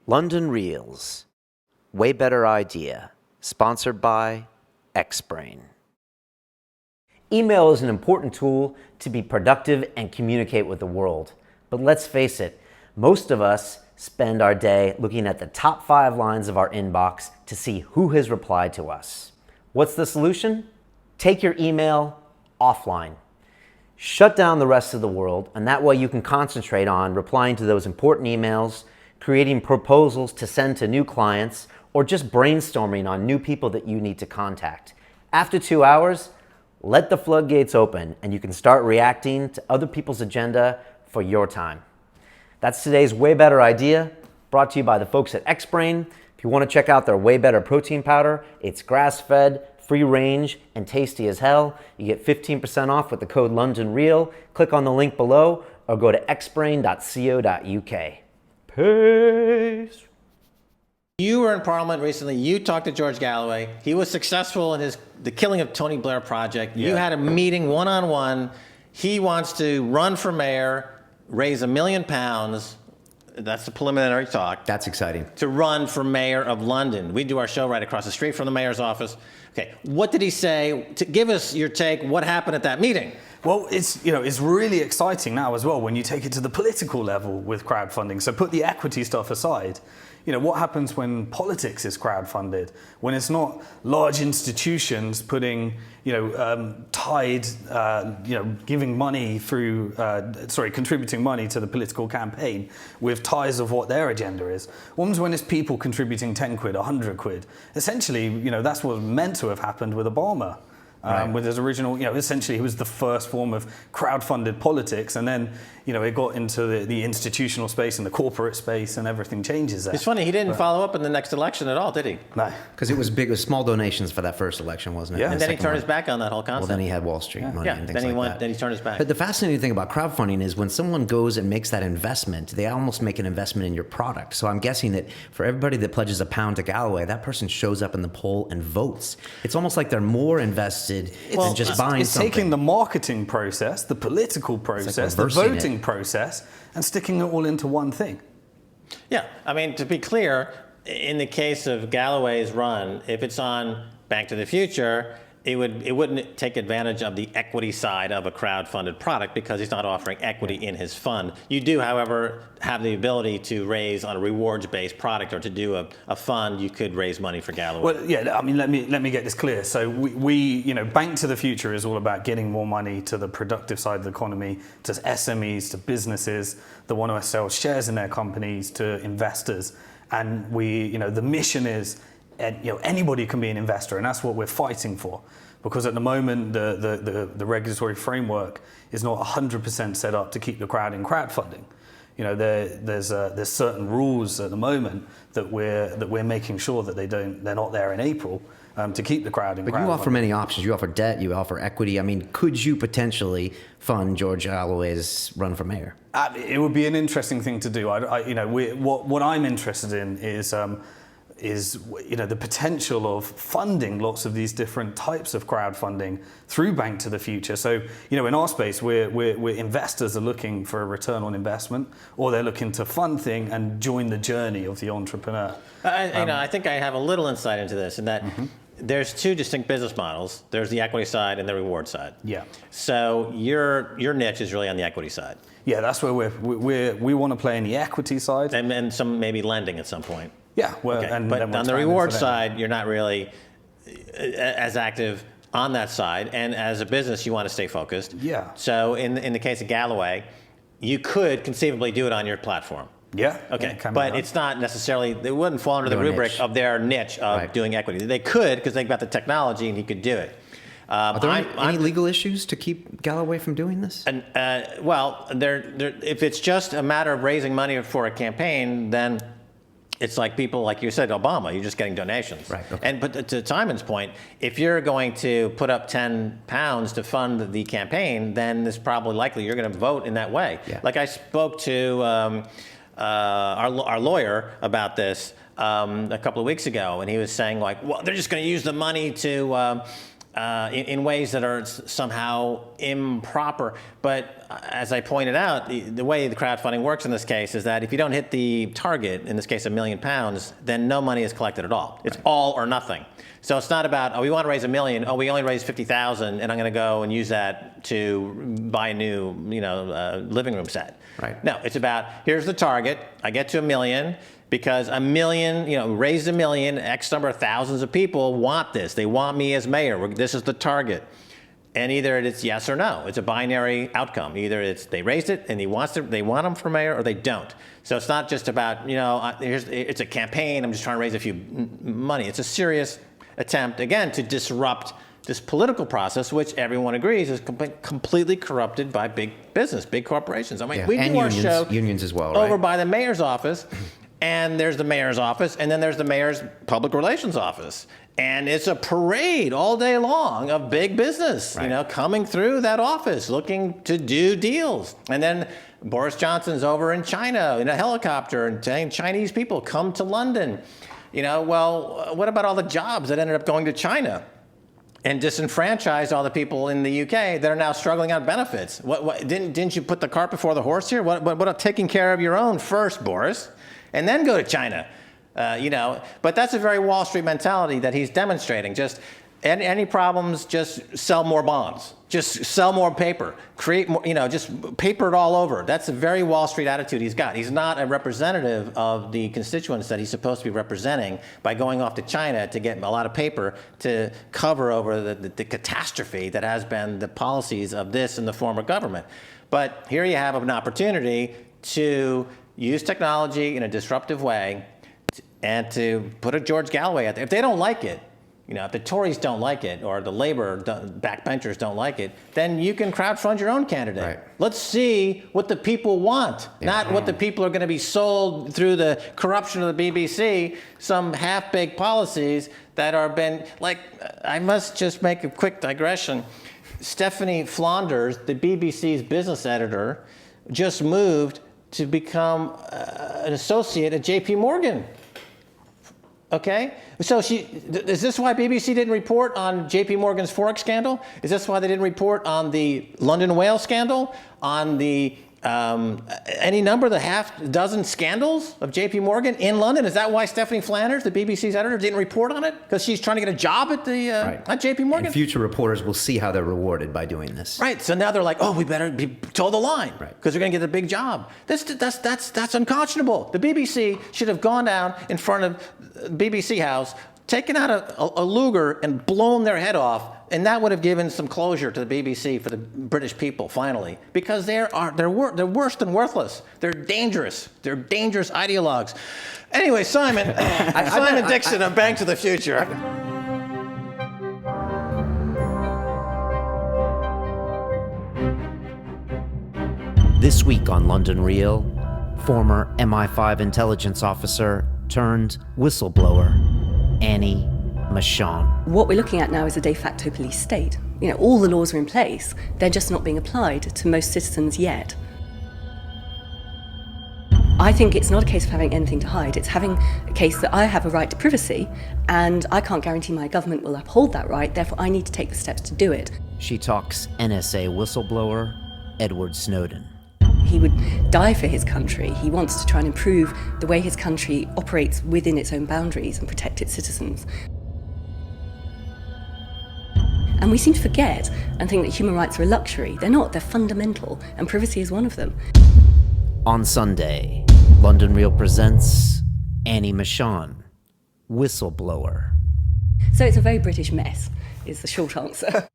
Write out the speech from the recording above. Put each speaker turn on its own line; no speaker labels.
London Reels, Way Better Idea, sponsored by Xbrain. Email is an important tool to be productive and communicate with the world. But let's face it, most of us spend our day looking at the top 5 lines of our inbox to see who has replied to us. What's the solution? Take your email offline. Shut down the rest of the world, and that way you can concentrate on replying to those important emails, creating proposals to send to new clients, or just brainstorming on new people that you need to contact. After 2 hours, let the floodgates open and you can start reacting to other people's agenda for your time. That's today's Way Better Idea, brought to you by the folks at Xbrain. If you want to check out their Way Better protein powder, it's grass-fed, free range, and tasty as hell. You get 15% off with the code LondonReal. Click on the link below or go to xbrain.co.uk. Peace.
You were in Parliament recently. You talked to George Galloway. He was successful in the killing of Tony Blair project. You had a meeting one-on-one. He wants to run for mayor, raise £1 million. That's the preliminary talk.
That's exciting.
To run for mayor of London. We do our show right across the street from the mayor's office. Okay, what did he say? To give us your take, what happened at that meeting?
Well, it's really exciting now as well when you take it to the political level with crowdfunding. So put the equity stuff aside. What happens when politics is crowdfunded? When it's not large institutions putting, giving money through, contributing money to the political campaign with ties of what their agenda is. What happens when it's people contributing 10 quid, 100 quid? Essentially, that's what was meant to have happened with Obama. With his original, essentially he was the first form of crowdfunded politics, and then, it got into the institutional space and the corporate space, and everything changes there.
It's funny, he didn't follow up in the next election at all, did he?
No.
Because it was big, it was small donations for that first election, wasn't it?
Yeah.
And then he turned his back on that whole concept.
Well, then he had Wall Street money and things like that.
Then he turned his back.
But the fascinating thing about crowdfunding is when someone goes and makes that investment, they almost make an investment in your product. So I'm guessing that for everybody that pledges £1 to Galloway, that person shows up in the poll and votes. It's almost like they're more invested than just buying something.
It's taking the marketing process, the political process, the voting process, and sticking it all into one thing.
Yeah, I mean, to be clear, in the case of Galloway's run, if it's on Bank to the Future, it wouldn't take advantage of the equity side of a crowd-funded product because he's not offering equity in his fund. You do, however, have the ability to raise on a rewards-based product, or to do a fund. You could raise money for Galloway.
Well, yeah. I mean, let me get this clear. So we Bank to the Future is all about getting more money to the productive side of the economy, to SMEs, to businesses that want to sell shares in their companies, to investors, and the mission is. Anybody can be an investor, and that's what we're fighting for. Because at the moment, the regulatory framework is not 100% set up to keep the crowd in crowdfunding. There's certain rules at the moment that we're making sure that they're not there in April to keep the crowd in crowdfunding.
But you offer many options. You offer debt. You offer equity. I mean, could you potentially fund George Galloway's run for mayor?
It would be an interesting thing to do. What I'm interested in is the potential of funding lots of these different types of crowdfunding through Bank to the Future. So, in our space, we're investors are looking for a return on investment, or they're looking to fund things and join the journey of the entrepreneur.
I think I have a little insight into this, in that there's 2 distinct business models. There's the equity side and the reward side.
Yeah.
So your niche is really on the equity side.
Yeah, that's where we want to play in the equity side,
and some maybe lending at some point.
Yeah, well,
okay. But on the reward side, you're not really as active on that side, and as a business, you want to stay focused.
Yeah.
So in the case of Galloway, you could conceivably do it on your platform.
Yeah.
Okay. But it's not necessarily, they wouldn't fall under the rubric of their niche of doing equity. They could, because they've got the technology and he could do it.
Are there any legal issues to keep Galloway from doing this?
And if it's just a matter of raising money for a campaign, then it's like people, like you said, Obama, you're just getting donations.
Right. Okay.
But to Timon's point, if you're going to put up £10 to fund the campaign, then it's probably likely you're going to vote in that way.
Yeah.
Like I spoke to our lawyer about this a couple of weeks ago, and he was saying, like, well, they're just going to use the money to in ways that are somehow improper. But as I pointed out, the way the crowdfunding works in this case is that if you don't hit the target, in this case £1 million, then no money is collected at all. It's all or nothing. So it's not about, we want to raise $1 million. We only raised 50,000, and I'm going to go and use that to buy a new, living room set.
Right.
No, it's about, here's the target. I get to $1 million because $1 million, raised $1 million, X number of thousands of people want this. They want me as mayor. This is the target. And either it's yes or no. It's a binary outcome. Either it's they raised it and they want them for mayor, or they don't. So it's not just about, it's a campaign. I'm just trying to raise a few money. It's a serious attempt, again, to disrupt this political process, which everyone agrees is completely corrupted by big business, big corporations. I mean, we do our show
unions as well,
over
right?
by the mayor's office, and there's the mayor's office, and then there's the mayor's public relations office. And it's a parade all day long of big business,
right,
coming through that office, looking to do deals. And then Boris Johnson's over in China in a helicopter and saying Chinese people come to London. Well, what about all the jobs that ended up going to China and disenfranchised all the people in the UK that are now struggling on benefits? Didn't you put the cart before the horse here? What about taking care of your own first, Boris, and then go to China? But that's a very Wall Street mentality that he's demonstrating. Just any problems, just sell more bonds, just sell more paper, create more, just paper it all over. That's a very Wall Street attitude he's got. He's not a representative of the constituents that he's supposed to be representing by going off to China to get a lot of paper to cover over the catastrophe that has been the policies of this and the former government. But here you have an opportunity to use technology in a disruptive way and to put a George Galloway out there. If they don't like it, if the Tories don't like it or the Labor backbenchers don't like it, then you can crowdfund your own candidate.
Right.
Let's see what the people want, not what the people are going to be sold through the corruption of the BBC, some half-baked policies that are been, I must just make a quick digression. Stephanie Flanders, the BBC's business editor, just moved to become an associate at JP Morgan. Okay, so is this why BBC didn't report on JP Morgan's Forex scandal? Is this why they didn't report on the London whale scandal, on the any number of the half dozen scandals of JP Morgan in London? Is that why Stephanie Flanders, the BBC's editor, didn't report on it? Because she's trying to get a job at the at JP Morgan?
And future reporters will see how they're rewarded by doing this.
Right, so now they're like, we better be told the line,
right,
because they're going to get a big job. That's unconscionable. The BBC should have gone down in front of BBC House, taken out a Luger and blown their head off, and that would have given some closure to the BBC for the British people, finally, because they're worse than worthless. They're dangerous. They're dangerous ideologues. Anyway, Simon Dixon of Bank to the Future.
This week on London Real, former MI5 intelligence officer turned whistleblower, Annie Machon.
What we're looking at now is a de facto police state. All the laws are in place, they're just not being applied to most citizens yet. I think it's not a case of having anything to hide, it's having a case that I have a right to privacy, and I can't guarantee my government will uphold that right, therefore I need to take the steps to do it.
She talks NSA whistleblower Edward Snowden.
He would die for his country. He wants to try and improve the way his country operates within its own boundaries and protect its citizens. And we seem to forget and think that human rights are a luxury. They're not, they're fundamental, and privacy is one of them.
On Sunday, London Real presents Annie Machon, whistleblower.
So it's a very British mess, is the short answer.